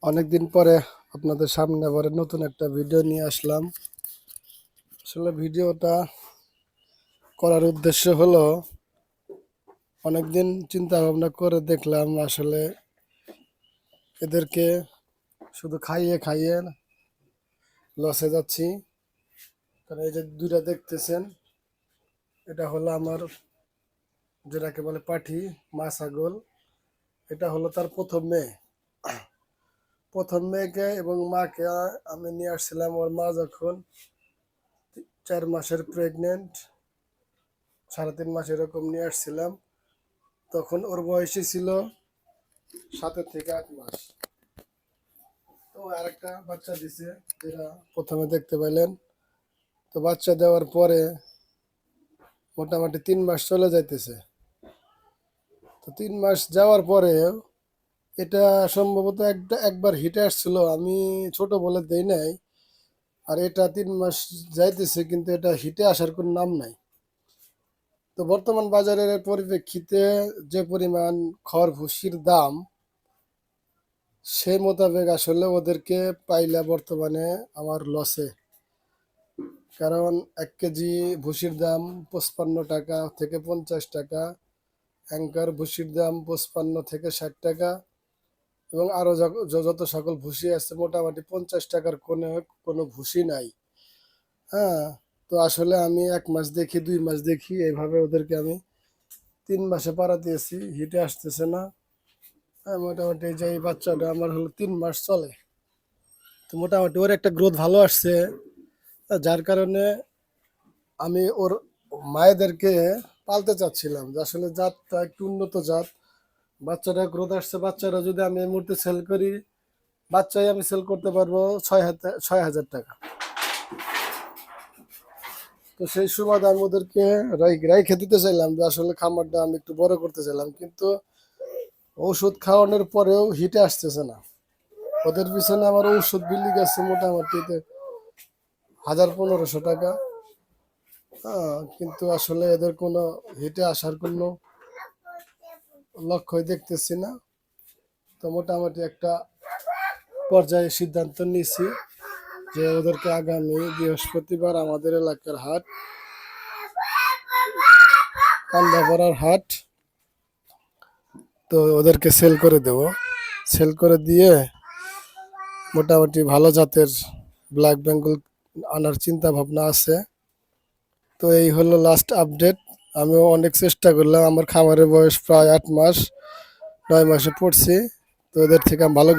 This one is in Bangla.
অনেকদিন পরে আপনাদের সামনে আবার নতুন একটা ভিডিও নিয়ে আসলাম। আসলে ভিডিওটা করার উদ্দেশ্য হলো, অনেকদিন চিন্তা ভাবনা করে দেখলাম আসলে এদেরকে শুধু খাইয়ে খাইয়ে লসে যাচ্ছি। কারণ এই যে দুইটা দেখতেছেন, এটা হলো আমার যেটাকে বলে পাঠি মা ছাগল। এটা হলো তার প্রথম মেয়ে। প্রথম মেয়েকে এবং মাকে আমি নিয়ে আসছিলাম ওর মা যখন 4 মাসের প্রেগনেন্ট, 3.5 মাস এরকম নিয়ে আসছিলাম। তখন ওর বয়সই ছিল 7 থেকে 8 মাস। তো আরেকটা বাচ্চা দিছে, যেটা প্রথমে দেখতে পাইলেন। তো বাচ্চা দেওয়ার পরে মোটামুটি 3 মাস চলে যাইতেছে। তো 3 মাস যাওয়ার পরে এটা সম্ভবত একবার হিটে আসছিল, আমি ছোট বলে দেই নাই। আর এটা 3 মাস যাইতেছে, কিন্তু এটা হিটে আসার কোনো নাম নাই। তো বর্তমান বাজারের পরিপ্রেক্ষিতে যে পরিমাণ খড় ভুসির দাম, সেই মোতাবেক আসলে ওদেরকে পাইলে বর্তমানে আমার লসে। কারণ 1 কেজি ভুসির দাম 55 টাকা থেকে 50 টাকা, অ্যাঙ্কার ভুসির দাম 55 থেকে 60 টাকা, এবং আরও যত সকল ভুসি আছে মোটামুটি 50 টাকার কোনো ভুসি নাই। হ্যাঁ, তো আসলে আমি 1 মাস দেখি, 2 মাস দেখি, এইভাবে ওদেরকে আমি 3 মাসে পাড়া দিয়েছি, হিটে আসতেছে না। হ্যাঁ, মোটামুটি এই যে এই বাচ্চাটা আমার হলো 3 মাস চলে। তো মোটামুটি ওর একটা গ্রোথ ভালো আসছে, যার কারণে আমি ওর মায়েদেরকে পালতে চাচ্ছিলাম, যে আসলে জাতটা একটু উন্নত জাত। বাচ্চাটা গ্রোথ আসছে, বাচ্চারা যদি আমি এই মুহূর্তে সেল করি, বাচ্চাই আমি সেল করতে পারবো 6,000 টাকা। তো সেই সুবাদে আমি ওদেরকে রাইখে দিতে চাইলাম, যে আসলে খামারটা আমি একটু বড় করতে চাইলাম, কিন্তু ওষুধ খাওয়ানোর পরেও হিটে আসতেছে না। ওদের পিছনে আমার ঔষধ বিলি গেছে মোটামুটি 1,000-1,500 টাকা। হ্যাঁ, কিন্তু আসলে এদের কোনো হিটে আসার কোনো লক্ষ্যই দেখতেছি না। তো মোটামুটি একটা পর্যায়ে সিদ্ধান্ত নিয়েছি যে ওদেরকে আগামী বৃহস্পতিবার আমাদের এলাকার হাট, কান্দাপাড়ার হাট, তো ওদেরকে সেল করে দেব। সেল করে দিয়ে মোটামুটি ভালো জাতের ব্ল্যাক বেঙ্গল আনার চিন্তা ভাবনা আছে। তো এই হলো লাস্ট আপডেট। আমিও অনেক চেষ্টা করলাম, আমার খামারের বয়স প্রায় 8 মাস, 9 মাসে পড়ছি। তো ওদের থেকে আমি ভালো